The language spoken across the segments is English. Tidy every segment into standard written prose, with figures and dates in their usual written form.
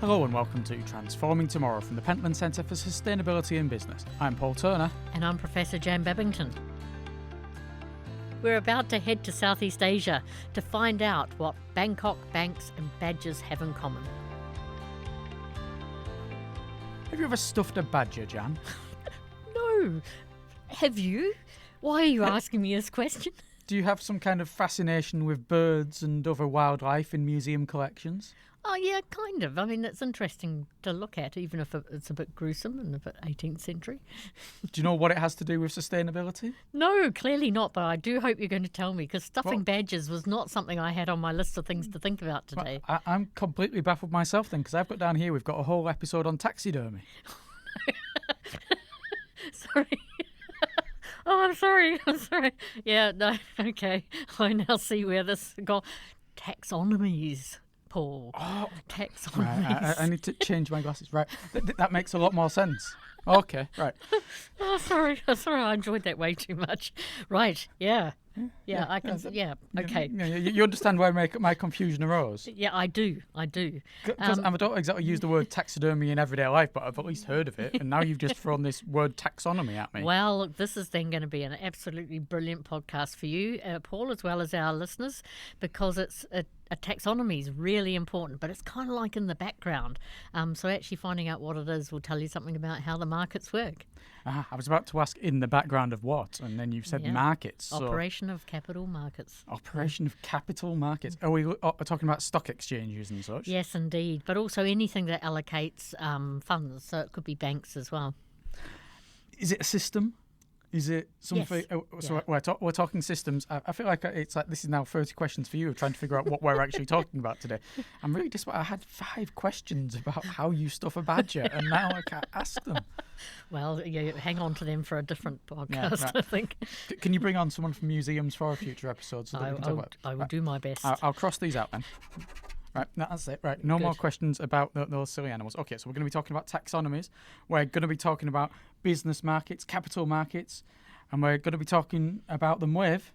Hello and welcome to Transforming Tomorrow from the Pentland Centre for Sustainability in Business. I'm Paul Turner. And I'm Professor Jan Babington. We're about to head to Southeast Asia to find out what Bangkok, banks and badgers have in common. Have you ever stuffed a badger, Jan? No. Have you? Why are you asking me this question? Do you have some kind of fascination with birds and other wildlife in museum collections? Oh, yeah, kind of. I mean, it's interesting to look at, even if it's a bit gruesome and a bit 18th century. Do you know what it has to do with sustainability? No, clearly not, but I do hope you're going to tell me, because stuffing badgers was not something I had on my list of things to think about today. Well, I'm completely baffled myself then, because I've got down here, we've got a whole episode on taxidermy. Sorry. Oh, I'm sorry. Yeah, no, okay. I now see where this got. Taxonomies, Paul. Oh, taxonomies. Right, I need to change my glasses. Right, that makes a lot more sense. Okay, right. Oh, sorry. I enjoyed that way too much. Right, yeah. Yeah, I can. Yeah, okay. You understand where my confusion arose? Yeah, I do. Because I don't exactly use the word taxidermy in everyday life, but I've at least heard of it. And now you've just thrown this word taxonomy at me. Well, look, this is then going to be an absolutely brilliant podcast for you, Paul, as well as our listeners, because it's a taxonomy is really important, but it's kind of like in the background. So actually finding out what it is will tell you something about how the markets work. I was about to ask in the background of what, and then you've said markets. So Operation of capital markets. Operation of capital markets. Are we talking about stock exchanges and such? Yes, indeed, but also anything that allocates funds, so it could be banks as well. Is it a system? Is it something? Yes. So we're talking systems. I feel like it's like this is now 30 questions for you, trying to figure out what we're actually talking about today. I'm really disappointed. I had 5 questions about how you stuff a badger, and now I can't ask them. Well, yeah, hang on to them for a different podcast, Yeah, right. I think. Can you bring on someone from museums for a future episode so that we can talk about it? I will do my best. I'll cross these out then. Right, that's it. Right, no more questions about those silly animals. Okay, so we're going to be talking about taxonomies. We're going to be talking about business markets, capital markets, and we're going to be talking about them with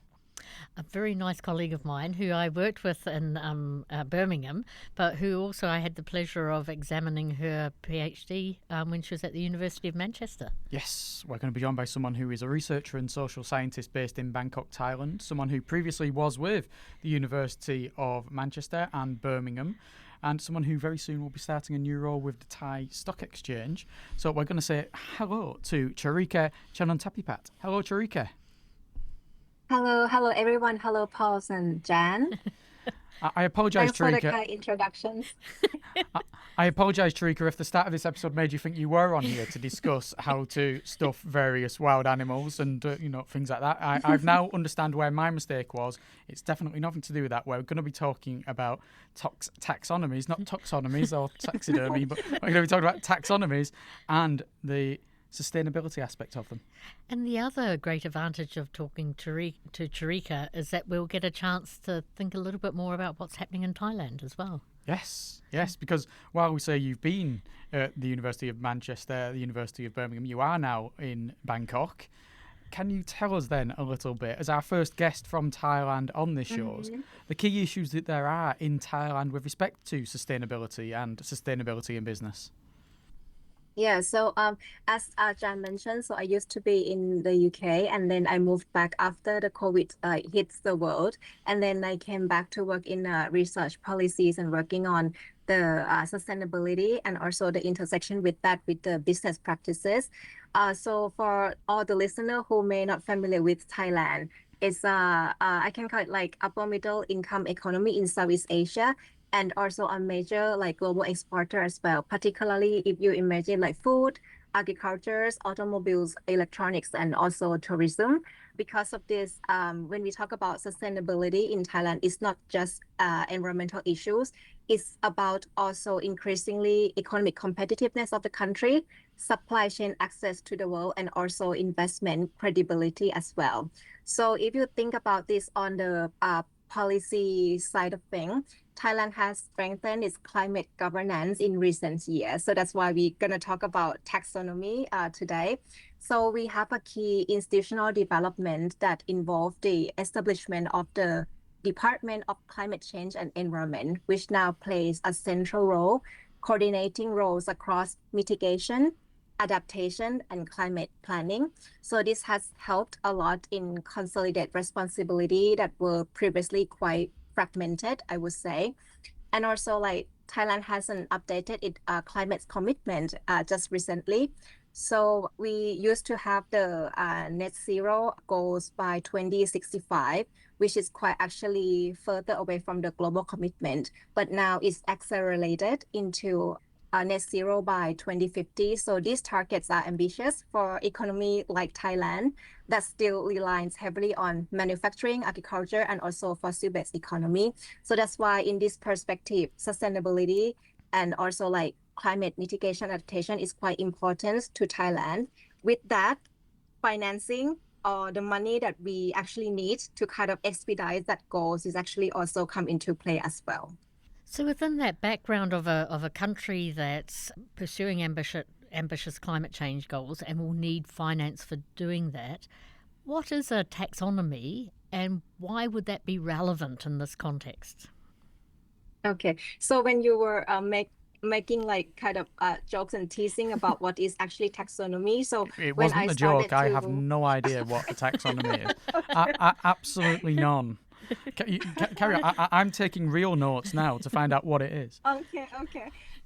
a very nice colleague of mine who I worked with in Birmingham, but who also I had the pleasure of examining her PhD when she was at the University of Manchester. Yes, we're going to be joined by someone who is a researcher and social scientist based in Bangkok, Thailand, someone who previously was with the University of Manchester and Birmingham, and someone who very soon will be starting a new role with the Thai Stock Exchange. So we're going to say hello to Charika Channuntapipat. Hello, Charika. Hello everyone. Hello, Paul and Jan. I apologise, Thanks for the Charika. kind introductions. I apologise, Charika, if the start of this episode made you think you were on here to discuss how to stuff various wild animals and things like that. I've now understand where my mistake was. It's definitely nothing to do with that. We're going to be talking about taxonomies, not taxonomies or taxidermy, but we're going to be talking about taxonomies and the sustainability aspect of them. And the other great advantage of talking to Charika is that we'll get a chance to think a little bit more about what's happening in Thailand as well. Yes, because while we say you've been at the University of Manchester, the University of Birmingham, you are now in Bangkok. Can you tell us then a little bit, as our first guest from Thailand on this show, the key issues that there are in Thailand with respect to sustainability and sustainability in business? Yeah, so as Jan mentioned, so I used to be in the UK, and then I moved back after the COVID hits the world, and then I came back to work in research policies and working on the sustainability and also the intersection with that with the business practices. So for all the listener who may not familiar with Thailand, it's I can call it like upper middle income economy in Southeast Asia, and also a major like global exporter as well, particularly if you imagine like food, agriculture, automobiles, electronics, and also tourism. Because of this, when we talk about sustainability in Thailand, it's not just environmental issues. It's about also increasingly economic competitiveness of the country, supply chain access to the world, and also investment credibility as well. So if you think about this on the policy side of things, Thailand has strengthened its climate governance in recent years. So that's why we're going to talk about taxonomy today. So we have a key institutional development that involve the establishment of the Department of Climate Change and Environment, which now plays a central role coordinating roles across mitigation, adaptation, and climate planning. So this has helped a lot in consolidate responsibility that were previously quite fragmented, I would say. And also like Thailand hasn't updated its climate commitment just recently. So we used to have the net zero goals by 2065, which is quite actually further away from the global commitment. But now it's accelerated into net zero by 2050. So these targets are ambitious for economy like Thailand that still relies heavily on manufacturing, agriculture, and also fossil-based economy. So that's why in this perspective, sustainability and also like climate mitigation adaptation is quite important to Thailand. With that, financing or the money that we actually need to kind of expedite that goals is actually also come into play as well. So within that background of a country that's pursuing ambitious climate change goals and will need finance for doing that, what is a taxonomy and why would that be relevant in this context? Okay, so when you were making like kind of jokes and teasing about what is actually taxonomy, so It when wasn't I a joke. started I to have no idea what a taxonomy is. Absolutely none. Carry on. I'm taking real notes now to find out what it is. Okay.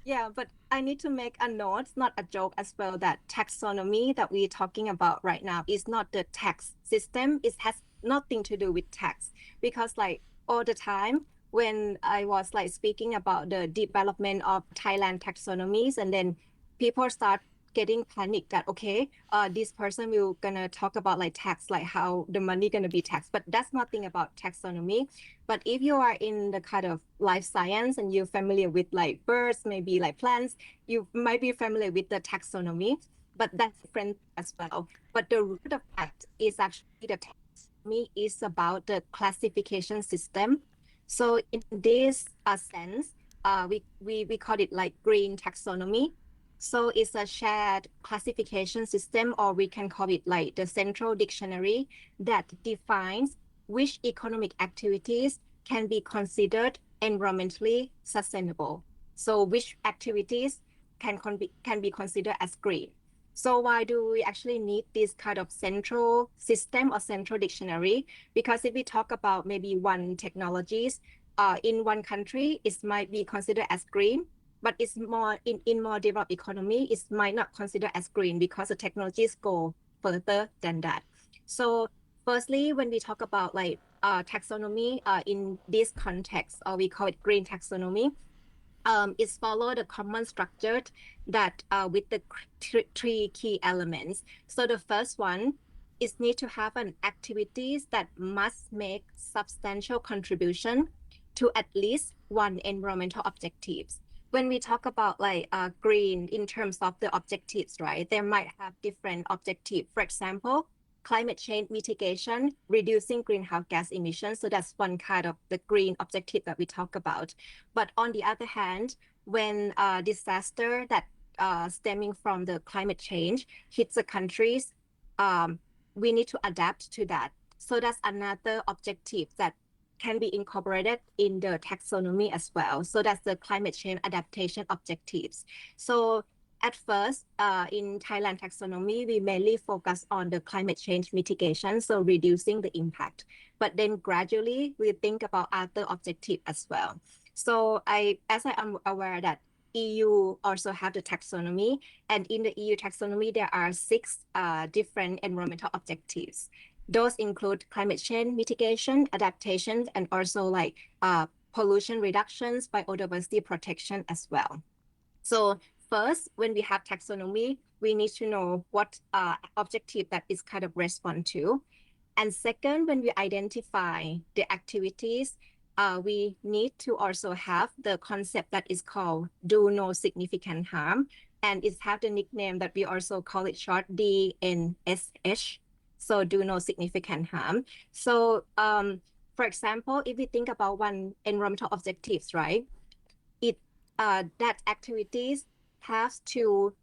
Yeah, but I need to make a note, not a joke as well, that taxonomy that we're talking about right now is not the tax system. It has nothing to do with tax because like all the time when I was like speaking about the development of Thailand taxonomies and then people start getting panicked that okay this person will gonna talk about like tax, like how the money gonna be taxed, but that's nothing about taxonomy. But if you are in the kind of life science and you're familiar with like birds, maybe like plants, you might be familiar with the taxonomy, but that's different as well. But the root of that is actually the taxonomy is about the classification system. So in this sense we call it like green taxonomy. So it's a shared classification system, or we can call it like the central dictionary that defines which economic activities can be considered environmentally sustainable. So which activities can be considered as green. So why do we actually need this kind of central system or central dictionary? Because if we talk about maybe one technologies in one country, it might be considered as green, but it's more in more developed economy, it might not consider as green because the technologies go further than that. So firstly, when we talk about like taxonomy in this context, or we call it green taxonomy, it's follow the common structure that with the three key elements. So the first one is need to have an activities that must make substantial contribution to at least one environmental objectives. When we talk about like green in terms of the objectives, right, they might have different objectives. For example, climate change mitigation, reducing greenhouse gas emissions. So that's one kind of the green objective that we talk about. But on the other hand, when disaster that stemming from the climate change hits the countries, we need to adapt to that. So that's another objective that can be incorporated in the taxonomy as well. So that's the climate change adaptation objectives. So at first, in Thailand taxonomy, we mainly focus on the climate change mitigation, so reducing the impact. But then gradually, we think about other objectives as well. So as I am aware that EU also have the taxonomy, and in the EU taxonomy, there are 6 different environmental objectives. Those include climate change mitigation, adaptation, and also like pollution reductions, biodiversity protection as well. So first, when we have taxonomy, we need to know what objective that is kind of respond to. And second, when we identify the activities, we need to also have the concept that is called do no significant harm. And it have the nickname that we also call it short DNSH. So do no significant harm. So for example, if we think about one environmental objectives, right? That activities has to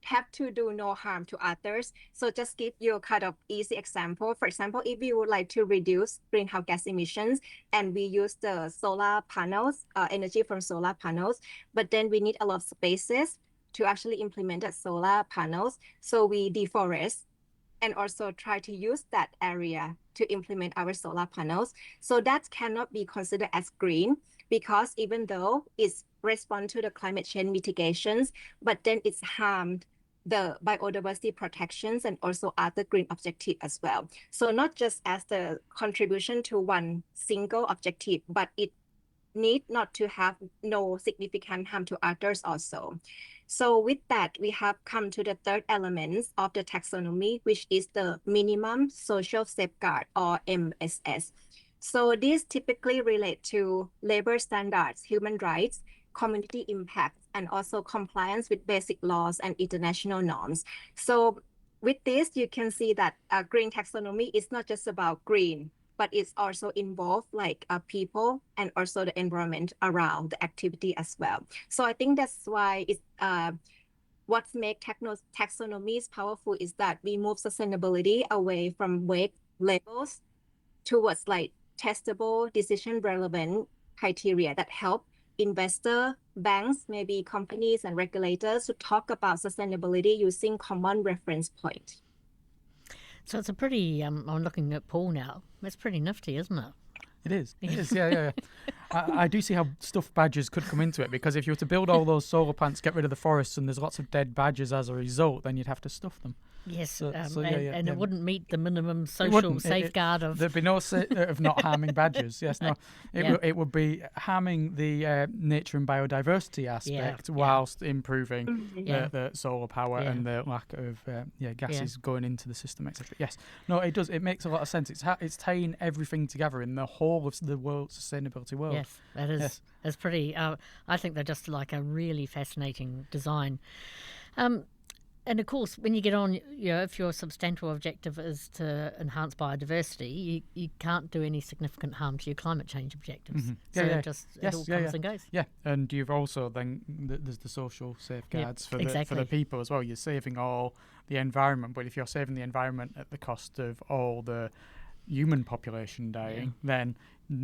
have to do no harm to others. So just give you a kind of easy example. For example, if you would like to reduce greenhouse gas emissions and we use the solar panels, energy from solar panels, but then we need a lot of spaces to actually implement that solar panels. So we deforest and also try to use that area to implement our solar panels. So that cannot be considered as green, because even though it's respond to the climate change mitigations, but then it's harmed the biodiversity protections and also other green objective as well. So not just as the contribution to one single objective, but it need not to have no significant harm to others also. So with that, we have come to the third element of the taxonomy, which is the minimum social safeguard, or MSS. So these typically relate to labor standards, human rights, community impact, and also compliance with basic laws and international norms. So with this, you can see that green taxonomy is not just about green, but it's also involved like people and also the environment around the activity as well. So I think that's why it's what makes taxonomies powerful is that we move sustainability away from vague labels towards like testable, decision relevant criteria that help investor, banks, maybe companies and regulators to talk about sustainability using common reference point. So it's a pretty, I'm looking at Paul now, that's pretty nifty, isn't it? It is. It is. Yeah. I do see how stuffed badgers could come into it, because if you were to build all those solar plants, get rid of the forests, and there's lots of dead badgers as a result, then you'd have to stuff them. Yes, and it wouldn't meet the minimum social safeguard of... There'd be no of not harming badgers. Yes, no. It would be harming the nature and biodiversity aspect whilst improving the solar power and the lack of gases going into the system, etc. Yes, no, it does. It makes a lot of sense. It's tying everything together in the whole of the sustainability world. Yes, that is. Yes. It's pretty... I think they're just like a really fascinating design. And of course, when you get on, if your substantial objective is to enhance biodiversity, you can't do any significant harm to your climate change objectives. Mm-hmm. So it all comes and goes. Yeah, and you've also then there's the social safeguards for the people as well. You're saving all the environment, but if you're saving the environment at the cost of all the human population dying, then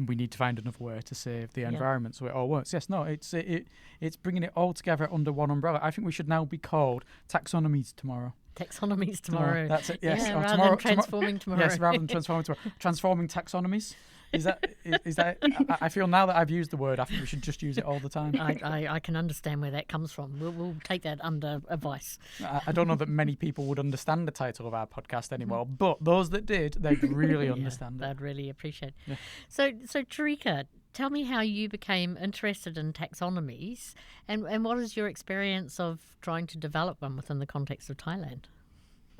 we need to find another way to save the environment so it all works. Yes, no, it's bringing it all together under one umbrella. I think we should now be called Taxonomies tomorrow. Taxonomies tomorrow. That's it. Yes, rather than transforming tomorrow. Yes, rather than transforming tomorrow. Transforming taxonomies. Is that? I feel now that I've used the word, I think we should just use it all the time. I can understand where that comes from. We'll take that under advice. I don't know that many people would understand the title of our podcast anymore, but those that did, they'd really understand it. They'd really appreciate it. Yeah. So Charika, tell me how you became interested in taxonomies, and what is your experience of trying to develop one within the context of Thailand?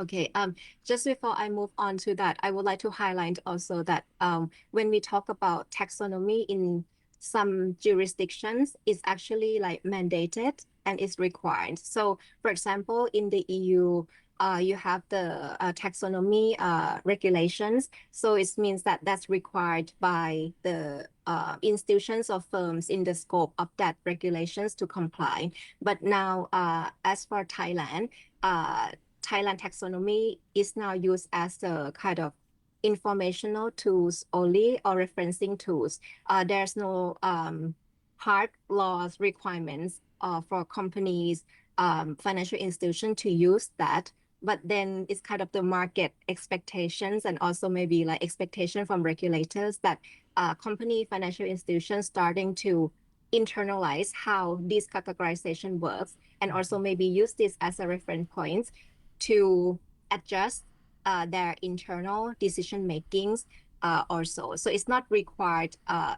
Okay, just before I move on to that, I would like to highlight also that when we talk about taxonomy in some jurisdictions, it's actually like mandated and it's required. So, for example, in the EU, you have the taxonomy regulations. So it means that that's required by the institutions or firms in the scope of that regulations to comply. But now, as for Thailand, Thailand taxonomy is now used as a kind of informational tools only or referencing tools. There's no hard laws requirements for companies, financial institutions to use that. But then it's kind of the market expectations and also maybe like expectation from regulators that company financial institutions starting to internalize how this categorization works and also maybe use this as a reference point to adjust their internal decision makings also. So it's not required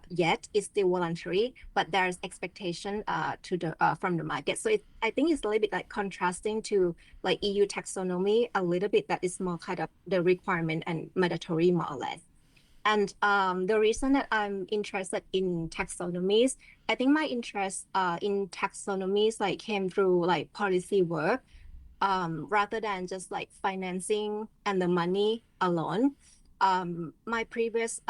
yet, it's still voluntary, but there's expectation from the market. So I think it's a little bit like contrasting to like EU taxonomy a little bit, that is more kind of the requirement and mandatory more or less. And the reason that I'm interested in taxonomies, I think my interest in taxonomies like came through like policy work. Rather than just like financing and the money alone. My previous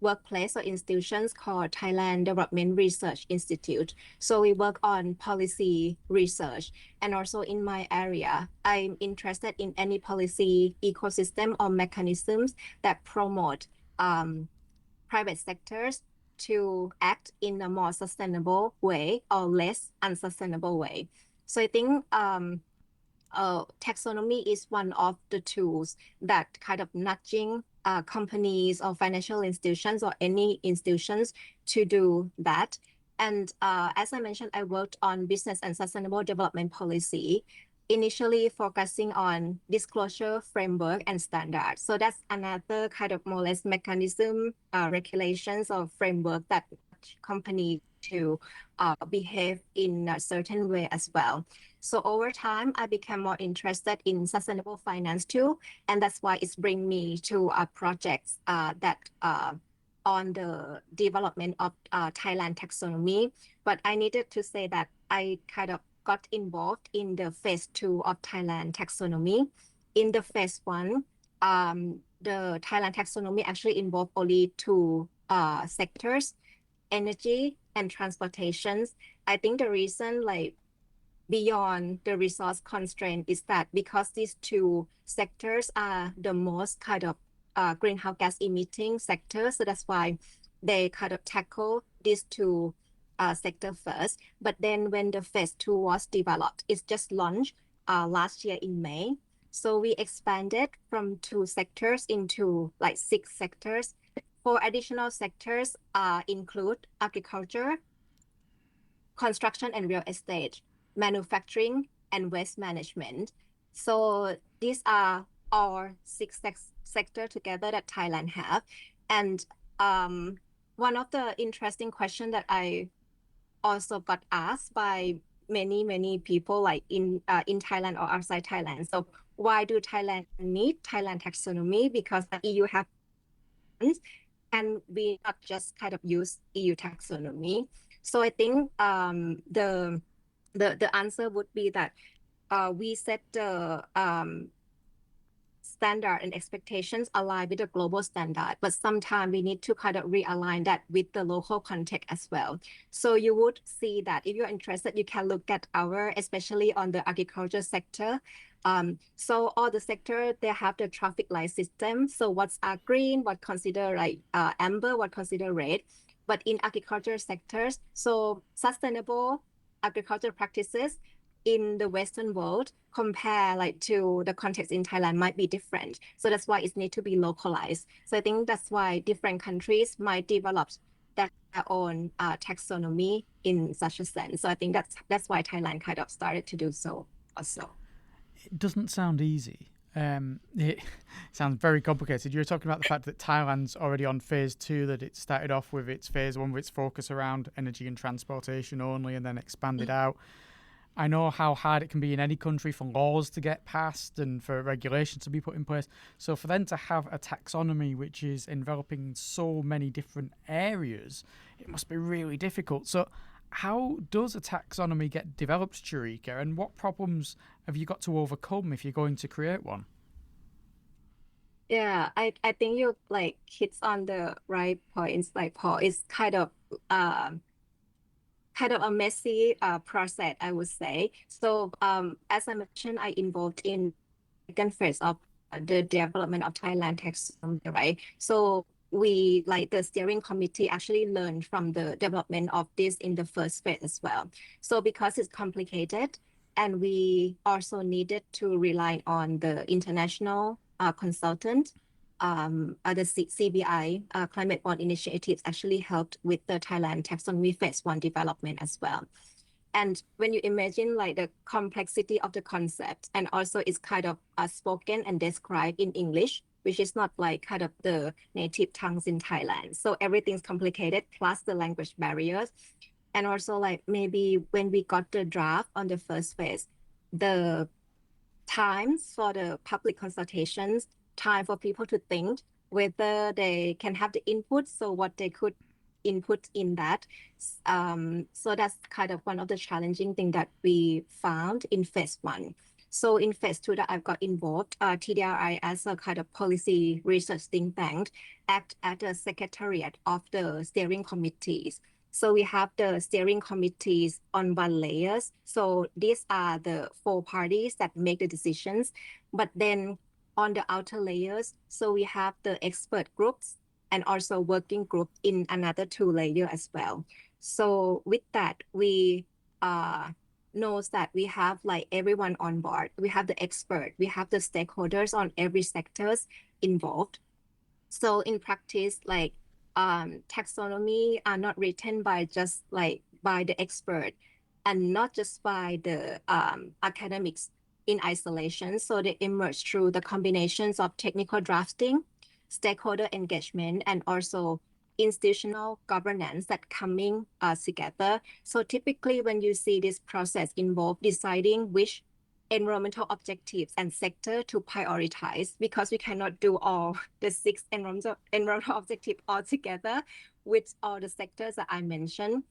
workplace or institutions called Thailand Development Research Institute. So we work on policy research. And also in my area, I'm interested in any policy ecosystem or mechanisms that promote private sectors to act in a more sustainable way or less unsustainable way. So I think taxonomy is one of the tools that kind of nudging companies or financial institutions or any institutions to do that. And as I mentioned, I worked on business and sustainable development policy, initially focusing on disclosure framework and standards. So that's another kind of more or less mechanism, regulations or framework that companies to behave in a certain way as well. So over time, I became more interested in sustainable finance too, and that's why it's bring me to projects that on the development of Thailand taxonomy. But I needed to say that I kind of got involved in the phase 2 of Thailand taxonomy. In the phase 1, the Thailand taxonomy actually involved only 2 sectors, energy and transportations. I think the reason like beyond the resource constraint is that because these 2 sectors are the most kind of greenhouse gas emitting sectors, so that's why they kind of tackle these 2 sector first. But then when the phase 2 was developed, it's just launched last year in May. So we expanded from 2 sectors into like 6 sectors. 4 additional sectors include agriculture, construction and real estate, manufacturing, and waste management. So these are all 6 sectors together that Thailand have. And one of the interesting questions that I also got asked by many people like in Thailand or outside Thailand. So why do Thailand need Thailand taxonomy? Because the EU have, and we not just kind of use EU taxonomy. So I think the answer would be that we set the standard and expectations align with the global standard, but sometimes we need to kind of realign that with the local context as well. So you would see that if you're interested, you can look at our, especially on the agriculture sector. So all the sector, they have the traffic light system. So what's green, what consider like amber, what consider red. But in agriculture sectors, so sustainable agriculture practices in the Western world compare like to the context in Thailand might be different. So that's why it needs to be localized. So I think that's why different countries might develop their own taxonomy in such a sense. So I think that's why Thailand kind of started to do so also. It doesn't sound easy. It sounds very complicated. You were talking about the fact that Thailand's already on phase 2, that it started off with its phase 1 with its focus around energy and transportation only and then expanded out. I know how hard it can be in any country for laws to get passed and for regulations to be put in place. So for them to have a taxonomy which is enveloping so many different areas, it must be really difficult. So how does a taxonomy get developed, Charika, and what problems have you got to overcome if you're going to create one? Yeah, I think you like hits on the right points. Like Paul, it's kind of a messy process, I would say. So as I mentioned, I involved in the second phase of the development of Thailand taxonomy, right? So we, like the steering committee, actually learned from the development of this in the first phase as well. So because it's complicated, and we also needed to rely on the international consultant, the CBI, Climate Bond Initiatives, actually helped with the Thailand taxonomy phase 1 development as well. And when you imagine like the complexity of the concept, and also it's kind of spoken and described in English, which is not like kind of the native tongues in Thailand. So everything's complicated, plus the language barriers. And also like maybe when we got the draft on the first phase, the times for the public consultations, time for people to think whether they can have the input, so what they could input in that. So that's kind of one of the challenging things that we found in phase 1. So in phase two that I've got involved, TDRI as a kind of policy research think tank act as a secretariat of the steering committees. So we have the steering committees on one layers. So these are the 4 parties that make the decisions. But then on the outer layers, so we have the expert groups and also working group in another 2 layers as well. So with that, we knows that we have like everyone on board. We have the expert, we have the stakeholders on every sectors involved. So in practice, like taxonomy are not written by just like by the expert and not just by the academics in isolation. So they emerge through the combinations of technical drafting, stakeholder engagement, and also institutional governance that coming together. So typically when you see this process involve deciding which environmental objectives and sector to prioritize, because we cannot do all the 6 environmental objectives all together with all the sectors that I mentioned.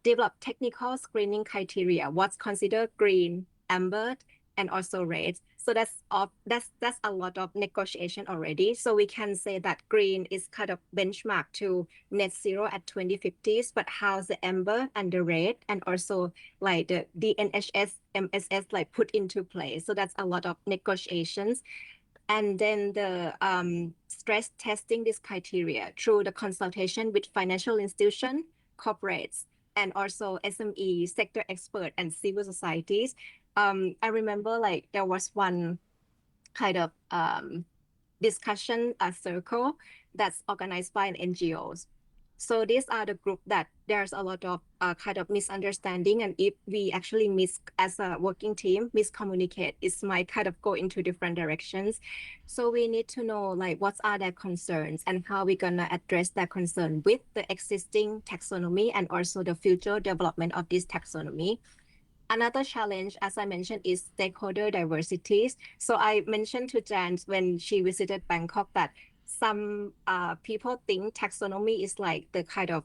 Develop technical screening criteria, what's considered green, amber, and also red. So that's a lot of negotiation already. So we can say that green is kind of benchmark to net zero at 2050s, but how's the amber and the red and also like the DNSH, MSS like put into place. So that's a lot of negotiations. And then the stress testing this criteria through the consultation with financial institution, corporates, and also SME, sector expert, and civil societies. I remember like there was one kind of discussion circle that's organized by an NGOs. So these are the group that there's a lot of kind of misunderstanding, and if we actually as a working team miscommunicate, it might kind of go into different directions. So we need to know like what are their concerns and how we're gonna address their concern with the existing taxonomy and also the future development of this taxonomy. Another challenge, as I mentioned, is stakeholder diversities. So I mentioned to Jan when she visited Bangkok that some people think taxonomy is like the kind of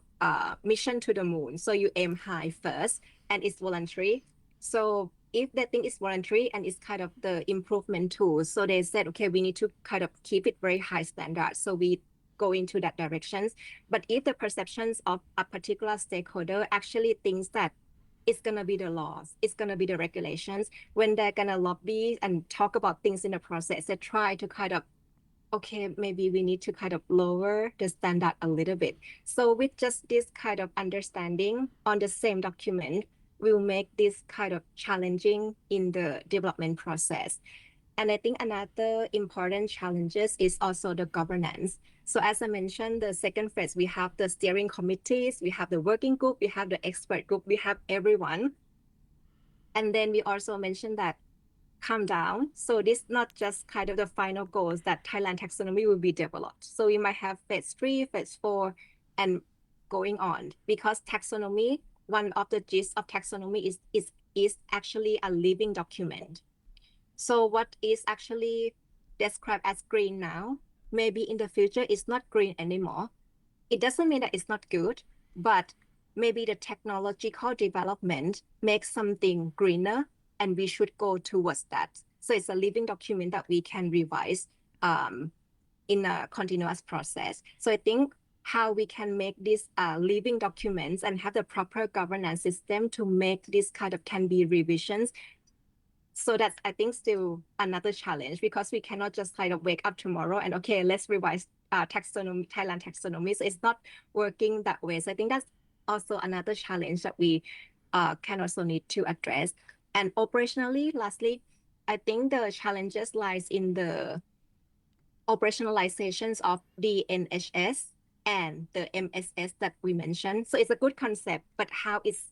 mission to the moon. So you aim high first and it's voluntary. So if they think it's voluntary and it's kind of the improvement tool, so they said, okay, we need to kind of keep it very high standard. So we go into that directions. But if the perceptions of a particular stakeholder actually thinks that it's going to be the laws, it's going to be the regulations, when they're going to lobby and talk about things in the process, they try to kind of, okay, maybe we need to kind of lower the standard a little bit. So with just this kind of understanding on the same document, will make this kind of challenging in the development process. And I think another important challenges is also the governance. So as I mentioned, the second phase, we have the steering committees, we have the working group, we have the expert group, we have everyone. And then we also mentioned that calm down. So this not just kind of the final goals that Thailand taxonomy will be developed. So we might have phase 3, phase 4, and going on, because taxonomy, one of the gist of taxonomy is actually a living document. So what is actually described as green now, maybe in the future it's not green anymore. It doesn't mean that it's not good, but maybe the technological development makes something greener and we should go towards that. So it's a living document that we can revise in a continuous process. So I think how we can make these living documents and have the proper governance system to make this kind of can be revisions. So that's, I think, still another challenge, because we cannot just kind of wake up tomorrow and, okay, let's revise taxonomy, Thailand taxonomy. So it's not working that way. So I think that's also another challenge that we can also need to address. And operationally, lastly, I think the challenges lies in the operationalizations of the DNSH and the MSS that we mentioned. So it's a good concept, but how it's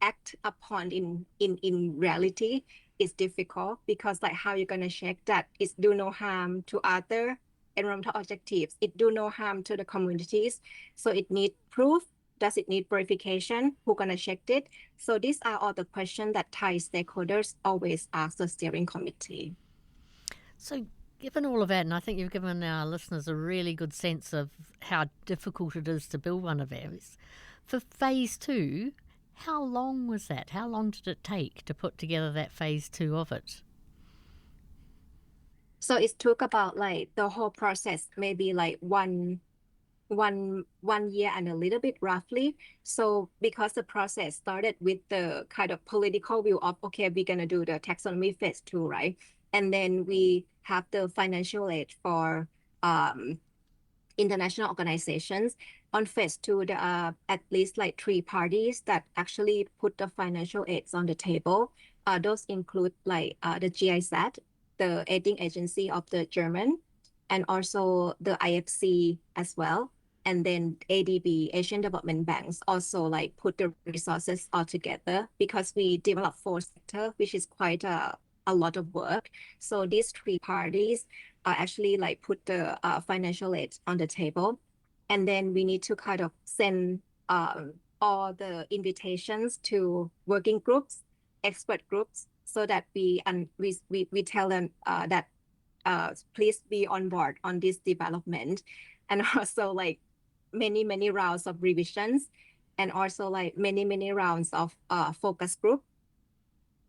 act upon in reality is difficult, because like how you're going to check that it do no harm to other environmental objectives, it do no harm to the communities. So it need proof. Does it need verification? Who's going to check it? So these are all the questions that Thai stakeholders always ask the steering committee. So given all of that, and I think you've given our listeners a really good sense of how difficult it is to build one of those, for phase 2, how long was that? How long did it take to put together that phase 2 of it? So it took about like the whole process, maybe like one year and a little bit roughly. So because the process started with the kind of political view of, okay, we're gonna do the taxonomy phase 2, right? And then we have the financial aid for international organizations. On phase 2, there are at least like 3 parties that actually put the financial aids on the table. Those include like the GIZ, the aiding agency of the German, and also the IFC as well. And then ADB, Asian Development Banks, also like put the resources all together because we developed 4 sectors, which is quite a lot of work. So these 3 parties actually like put the financial aid on the table. And then we need to kind of send all the invitations to working groups, expert groups, so that we tell them that please be on board on this development. And also like many rounds of revisions, and also like many rounds of focus group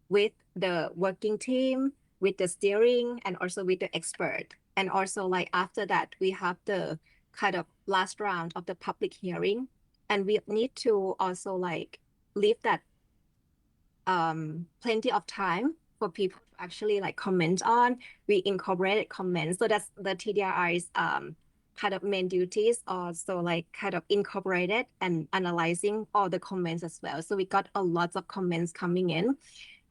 with the working team, with the steering, and also with the expert. And also like after that, we have the kind of last round of the public hearing. And we need to also like leave that plenty of time for people to actually like comment on. We incorporated comments. So that's the TDRI's kind of main duties, also like kind of incorporated and analyzing all the comments as well. So we got a lot of comments coming in.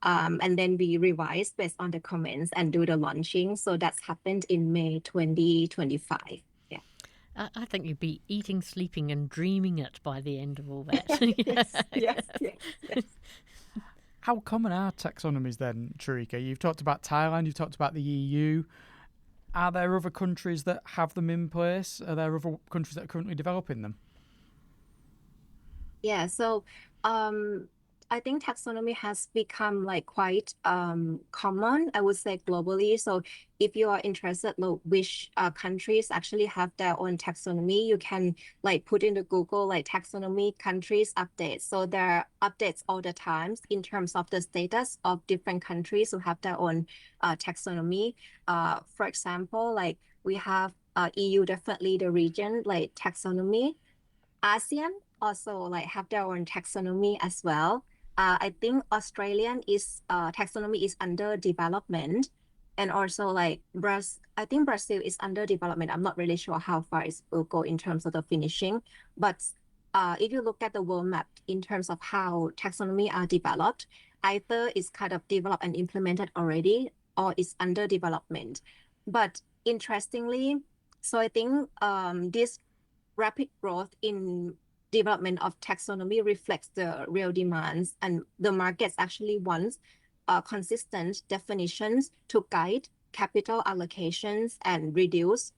And then we revised based on the comments and do the launching. So that's happened in May 2025. Yeah. I think you'd be eating, sleeping, and dreaming it by the end of all that. Yes. How common are taxonomies then, Charika? You've talked about Thailand, you've talked about the EU. Are there other countries that have them in place? Are there other countries that are currently developing them? Yeah, so I think taxonomy has become like quite common, I would say globally. So if you are interested, like which countries actually have their own taxonomy, you can like put into Google like taxonomy countries updates. So there are updates all the time in terms of the status of different countries who have their own taxonomy. For example, like we have EU, definitely the region like taxonomy. ASEAN also like have their own taxonomy as well. I think Australian is taxonomy is under development, and also like I think Brazil is under development. I'm not really sure how far it will go in terms of the finishing, but if you look at the world map in terms of how taxonomy are developed, either it's kind of developed and implemented already, or it's under development. But interestingly, so I think this rapid growth in development of taxonomy reflects the real demands, and the markets actually wants consistent definitions to guide capital allocations and reduce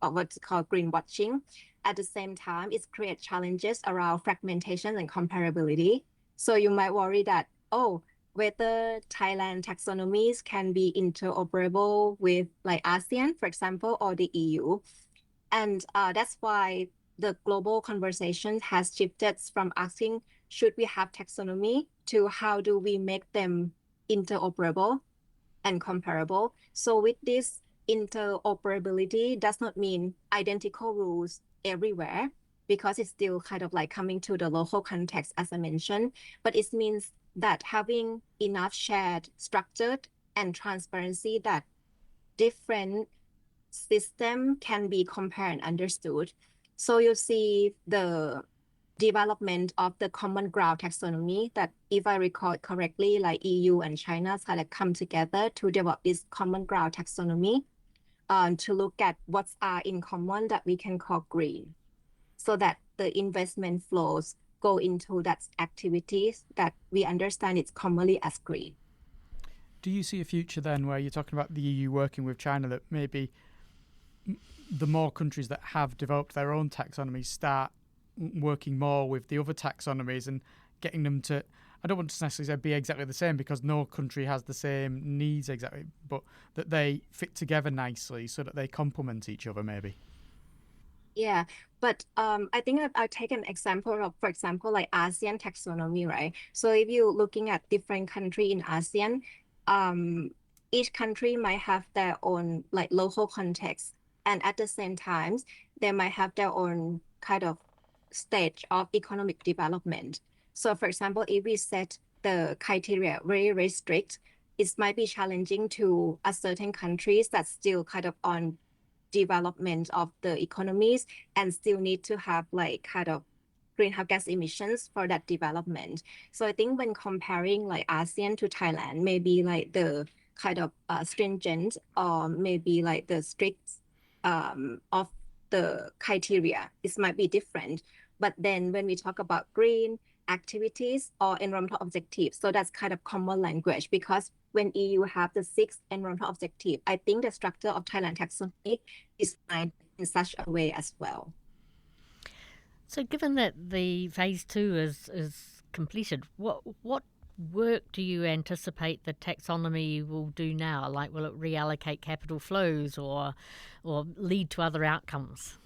what's called greenwashing. At the same time, it creates challenges around fragmentation and comparability. So you might worry that, oh, whether Thailand taxonomies can be interoperable with like ASEAN, for example, or the EU. And that's why the global conversation has shifted from asking, should we have taxonomy, to how do we make them interoperable and comparable? So with this interoperability does not mean identical rules everywhere, because it's still kind of like coming to the local context, as I mentioned, but it means that having enough shared, structured, and transparency that different system can be compared and understood. So you see the development of the common ground taxonomy that, if I recall correctly, like EU and China kind of come together to develop this common ground taxonomy to look at what's are in common that we can call green, so that the investment flows go into that activities that we understand it's commonly as green. Do you see a future then where you're talking about the EU working with China, that maybe the more countries that have developed their own taxonomies start working more with the other taxonomies and getting them to, I don't want to necessarily say be exactly the same, because no country has the same needs exactly, but that they fit together nicely so that they complement each other maybe? Yeah, but I think I'll take an example of, for example, like ASEAN taxonomy, right? So if you're looking at different country in ASEAN, each country might have their own like local context, and at the same time, they might have their own kind of stage of economic development. So, for example, if we set the criteria very, very strict, it might be challenging to a certain countries that's still kind of on development of the economies and still need to have like kind of greenhouse gas emissions for that development. So I think when comparing like ASEAN to Thailand, maybe like the kind of stringent or maybe like the strict of the criteria, it might be different. But then when we talk about green activities or environmental objectives, so that's kind of common language, because when EU have the 6th environmental objective, I think the structure of Thailand taxonomy is designed in such a way as well. So, given that the phase 2 is completed, what work do you anticipate the taxonomy will do now? Like, will it reallocate capital flows or lead to other outcomes?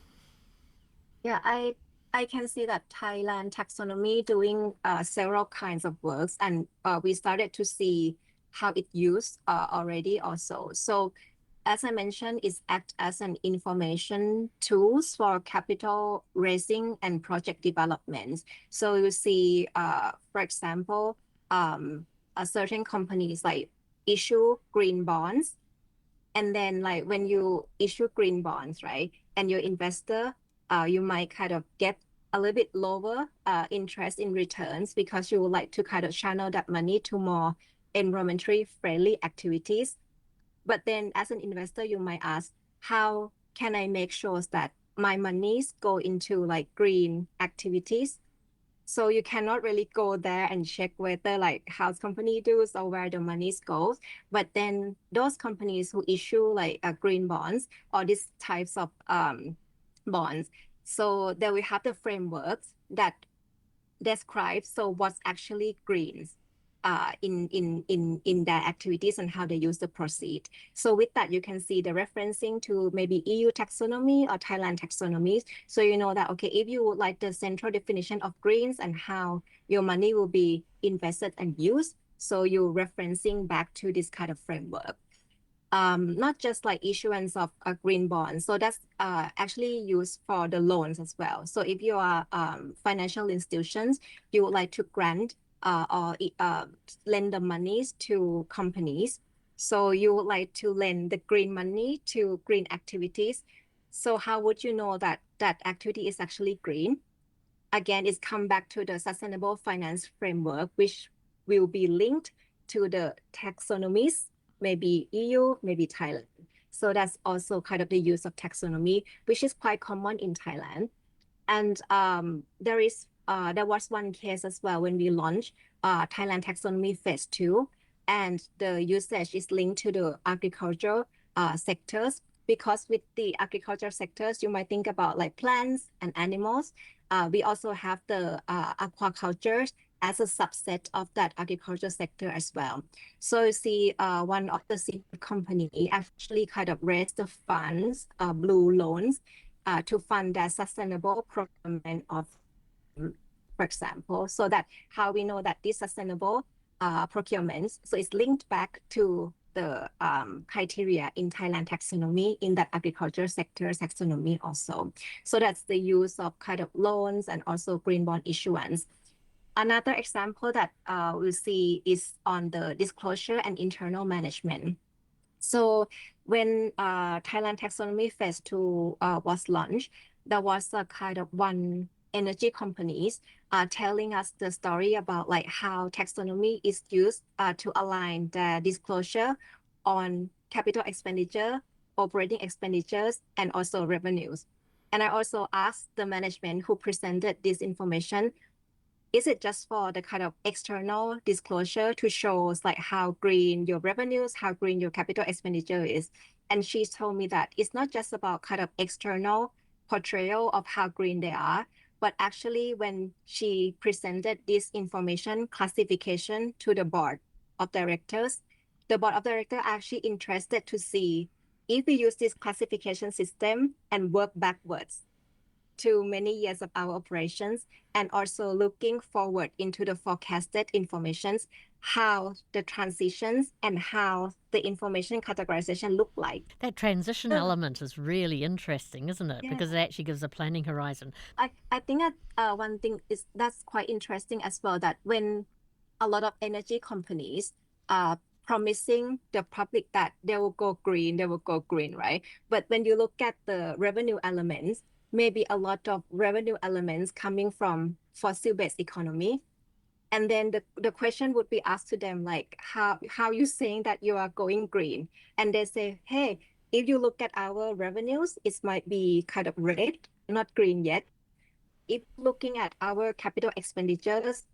Yeah, I can see that Thailand taxonomy doing several kinds of works, and we started to see how it used already also. So as I mentioned, it acts as an information tools for capital raising and project development. So you see, for example, certain companies like issue green bonds, and then like when you issue green bonds, right, and your investor, you might kind of get a little bit lower interest in returns because you would like to kind of channel that money to more environmentally friendly activities. But then as an investor, you might ask, how can I make sure that my monies go into like green activities? So you cannot really go there and check whether like house company does or where the monies goes. But then those companies who issue like green bonds or these types of bonds, so they will have the frameworks that describe so what's actually green in their activities and how they use the proceed. So with that, you can see the referencing to maybe EU taxonomy or Thailand taxonomies. So you know that, okay, if you would like the central definition of greens and how your money will be invested and used, so you're referencing back to this kind of framework. Not just like issuance of a green bond. So that's actually used for the loans as well. So if you are financial institutions, you would like to grant or lend the monies to companies. So you would like to lend the green money to green activities. So how would you know that that activity is actually green? Again, it's come back to the sustainable finance framework, which will be linked to the taxonomies, maybe EU, maybe Thailand. So that's also kind of the use of taxonomy, which is quite common in Thailand. And there was one case as well when we launched Thailand Taxonomy Phase 2, and the usage is linked to the agriculture sectors, because with the agriculture sectors, you might think about like plants and animals. We also have the aquaculture as a subset of that agriculture sector as well. So you see one of the seed company actually kind of raised the funds, blue loans, to fund their sustainable procurement of, for example, so that how we know that this sustainable procurements, so it's linked back to the criteria in Thailand taxonomy in that agriculture sector taxonomy also. So that's the use of kind of loans and also green bond issuance. Another example that we'll see is on the disclosure and internal management. So when Thailand Taxonomy Phase 2 was launched, there was a kind of one energy companies telling us the story about like how taxonomy is used to align the disclosure on capital expenditure, operating expenditures, and also revenues. And I also asked the management who presented this information, is it just for the kind of external disclosure to show like how green your revenues, how green your capital expenditure is? And she told me that it's not just about kind of external portrayal of how green they are, but actually when she presented this information classification to the board of directors, the board of directors are actually interested to see if we use this classification system and work backwards. to many years of our operations, and also looking forward into the forecasted informations, how the transitions and how the information categorization look like. That transition So, element is really interesting, isn't it? yeah. Because it actually gives a planning horizon. I think that one thing is that's quite interesting as well, that when a lot of energy companies are promising the public that they will go green, right? But when you look at the revenue elements, maybe a lot of revenue elements coming from fossil-based economy. And then the question would be asked to them, like, how you saying that you are going green? And they say, hey, if you look at our revenues, it might be kind of red, not green yet. If looking at our capital expenditures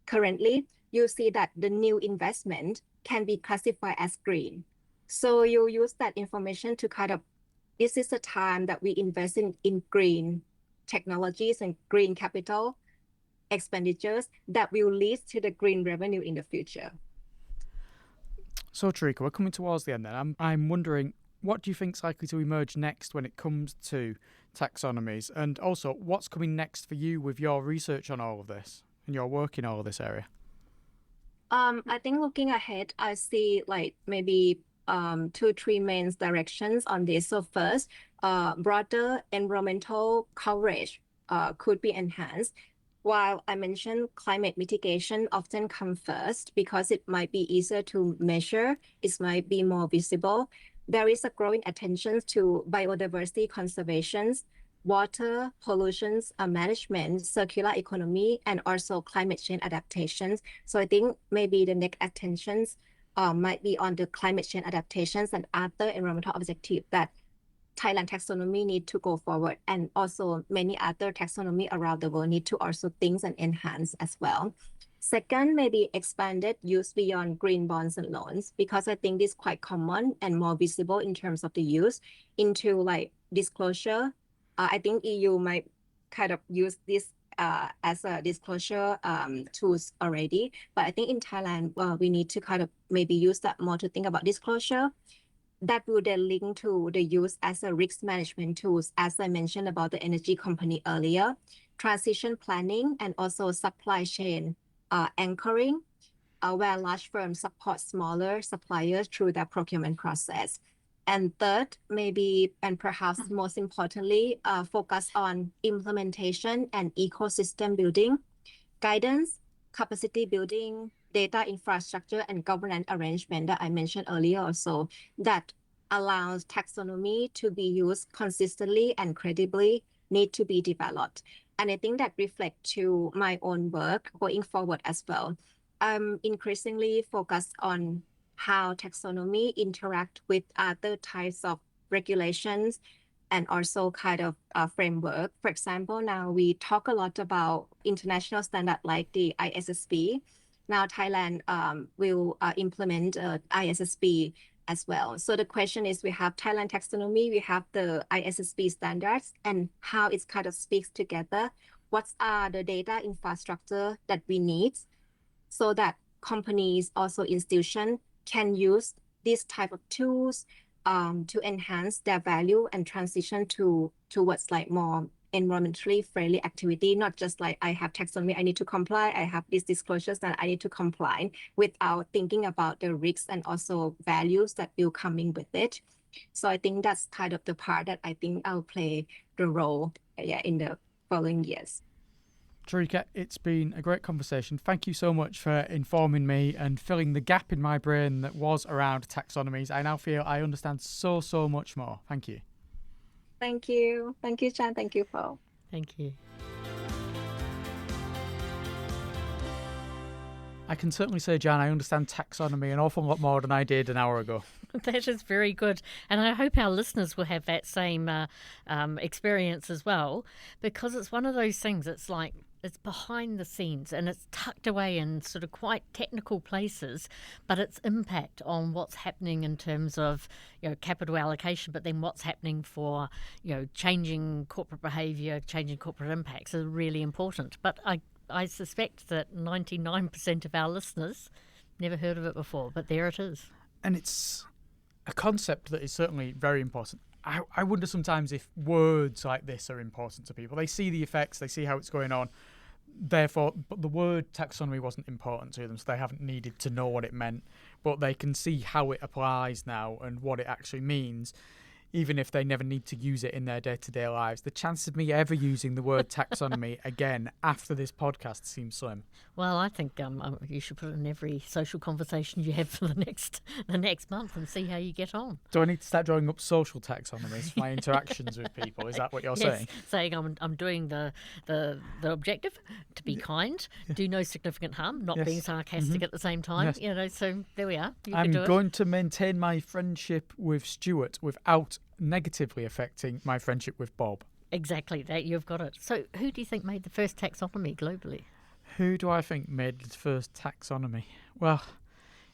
currently, you see that the new investment can be classified as green. So you use that information to kind of, this is the time that we invest in green technologies and green capital expenditures that will lead to the green revenue in the future. So, Charika, we're coming towards the end then. I'm wondering, what do you think is likely to emerge next when it comes to taxonomies? And also, what's coming next for you with your research on all of this and your work in all of this area? I think looking ahead, I see like maybe 2-3 main directions on this. So first, broader environmental coverage could be enhanced. While I mentioned climate mitigation often comes first because it might be easier to measure, it might be more visible. There is a growing attention to biodiversity conservation, water pollution management, circular economy, and also climate change adaptations. So I think maybe the next attentions might be on the climate change adaptations and other environmental objectives that Thailand taxonomy need to go forward, and also many other taxonomy around the world need to also think and enhance as well. Second, maybe expanded use beyond green bonds and loans, because I think this is quite common and more visible in terms of the use into like disclosure. I think EU might kind of use this as a disclosure tools already, but I think in Thailand, we need to kind of maybe use that more to think about disclosure. That will then link to the use as a risk management tools, as I mentioned about the energy company earlier, transition planning, and also supply chain anchoring, where large firms support smaller suppliers through their procurement process. And third, maybe, and perhaps most importantly, focus on implementation and ecosystem building, guidance, capacity building, data infrastructure, and governance arrangement that I mentioned earlier also, that allows taxonomy to be used consistently and credibly, need to be developed. And I think that reflects to my own work going forward as well. I'm increasingly focused on how taxonomy interact with other types of regulations and also kind of framework. For example, now we talk a lot about international standard like the ISSB. Now Thailand will implement ISSB as well. So the question is, we have Thailand taxonomy, we have the ISSB standards, and how it kind of speaks together. What are the data infrastructure that we need so that companies, also institutions, can use this type of tools to enhance their value and transition towards like more environmentally friendly activity, not just like I have taxonomy, I need to comply, I have these disclosures that I need to comply, without thinking about the risks and also values that will coming with it. So I think that's kind of the part that I think I'll play the role in the following years. Charika, it's been a great conversation. Thank you so much for informing me and filling the gap in my brain that was around taxonomies. I now feel I understand so much more. Thank you. Thank you. Thank you, Chan. Thank you, Paul. Thank you. I can certainly say, Jan, I understand taxonomy an awful lot more than I did an hour ago. That is very good. And I hope our listeners will have that same experience as well, because it's one of those things, it's like, it's behind the scenes and it's tucked away in sort of quite technical places, but its impact on what's happening in terms of, capital allocation, but then what's happening for, changing corporate behaviour, changing corporate impacts is really important. But I suspect that 99% of our listeners never heard of it before, but there it is. And it's a concept that is certainly very important. I wonder sometimes if words like this are important to people. They see the effects, they see how it's going on. Therefore, but the word taxonomy wasn't important to them, so they haven't needed to know what it meant. But they can see how it applies now and what it actually means, even if they never need to use it in their day-to-day lives. The chance of me ever using the word taxonomy again after this podcast seems slim. Well, I think you should put it in every social conversation you have for the next month and see how you get on. Do I need to start drawing up social taxonomies for my interactions with people? Is that what you're saying? Saying I'm doing the objective, to be kind, do no significant harm, not being sarcastic at the same time. Yes. So there we are. I'm going to maintain my friendship with Stuart without negatively affecting my friendship with Bob. Exactly that. You've got it. So who do you think made the first taxonomy globally? Who do I think made the first taxonomy? Well,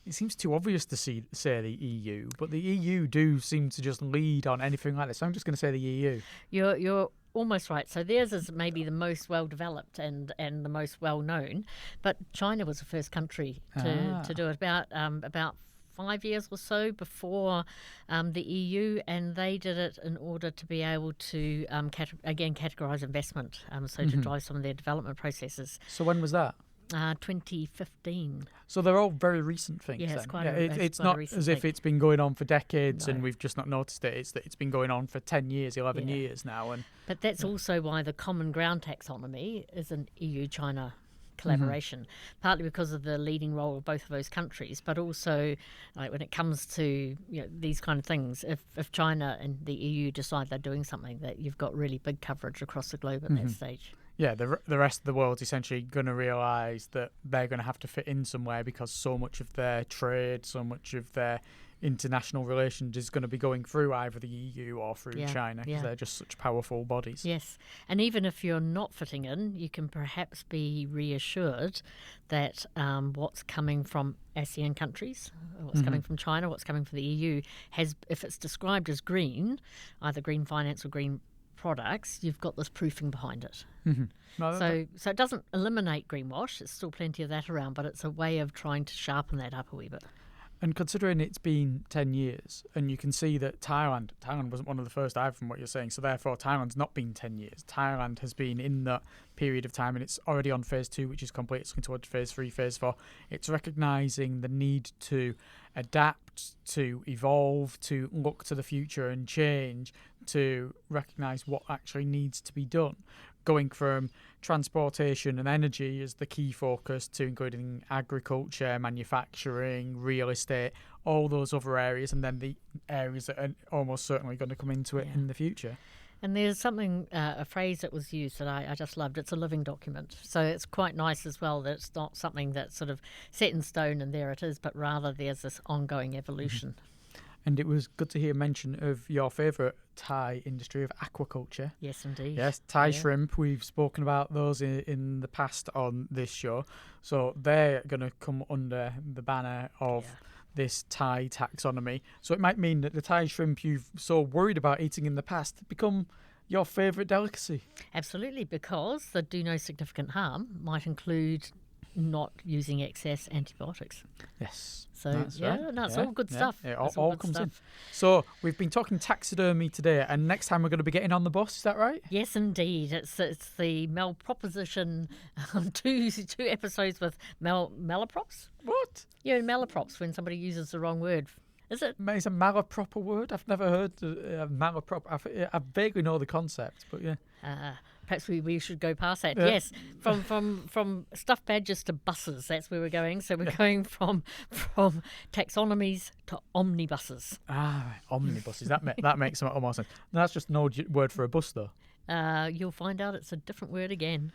it seems too obvious to say the EU, but the EU do seem to just lead on anything like this. So I'm just going to say the EU. You're almost right. So theirs is maybe the most well-developed and the most well-known, but China was the first country to do it about 5 years or so before the EU, and they did it in order to be able to categorise investment, so to drive some of their development processes. So when was that? 2015. So they're all very recent things. Yeah, then. It's quite not a recent as if thing. it's been going on for decades No. and we've just not noticed it. It's that it's been going on for 10 years, 11 years now. But that's also why the Common Ground taxonomy is an EU-China collaboration, partly because of the leading role of both of those countries, but also when it comes to these kind of things, if China and the EU decide they're doing something, that you've got really big coverage across the globe at that stage. Yeah, the rest of the world's essentially going to realise that they're going to have to fit in somewhere because so much of their trade, so much of their international relations is going to be going through either the EU or through China, because they're just such powerful bodies. Yes, and even if you're not fitting in, you can perhaps be reassured that what's coming from ASEAN countries, what's coming from China, what's coming from the EU, if it's described as green, either green finance or green products, you've got this proofing behind it. So it doesn't eliminate greenwash. There's still plenty of that around, but it's a way of trying to sharpen that up a wee bit. And considering it's been 10 years, and you can see that Thailand wasn't one of the first either from what you're saying, so therefore Thailand's not been 10 years. Thailand has been in that period of time, and it's already on phase 2, which is complete. It's looking towards phase 3, phase 4. It's recognising the need to adapt, to evolve, to look to the future and change, to recognise what actually needs to be done. Going from transportation and energy as the key focus to including agriculture, manufacturing, real estate, all those other areas, and then the areas that are almost certainly going to come into it in the future. And there's something, a phrase that was used that I just loved. It's a living document. So it's quite nice as well that it's not something that's sort of set in stone and there it is, but rather there's this ongoing evolution. And it was good to hear mention of your favourite Thai industry of aquaculture. Yes, indeed. Yes, Thai shrimp. We've spoken about those in the past on this show. So they're going to come under the banner of this Thai taxonomy. So it might mean that the Thai shrimp you've so worried about eating in the past become your favourite delicacy. Absolutely, because the do no significant harm might include not using excess antibiotics. Yes. So that's right. It's all good stuff. It all comes in. So we've been talking taxidermy today, and next time we're going to be getting on the bus. Is that right? Yes, indeed. It's the malproposition. Two episodes with malaprops. What? Yeah, malaprops when somebody uses the wrong word. Is it? Is a malaprop a word? I've never heard malaprop. I vaguely know the concept, but yeah. Perhaps we should go past that. Yeah. Yes, from stuffed badgers to buses. That's where we're going. So we're going from taxonomies to omnibuses. Right. Omnibuses. That makes some almost sense. That's just no word for a bus, though. You'll find out it's a different word again.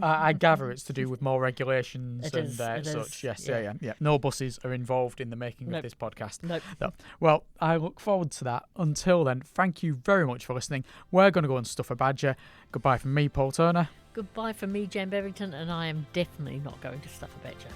I gather it's to do with more regulations It and is. such. Yes, yeah. No buses are involved in the making of this podcast. Nope. No. Well, I look forward to that. Until then, thank you very much for listening. We're going to go and stuff a badger. Goodbye from me, Paul Turner. Goodbye from me, Jan Bevington, and I am definitely not going to stuff a badger.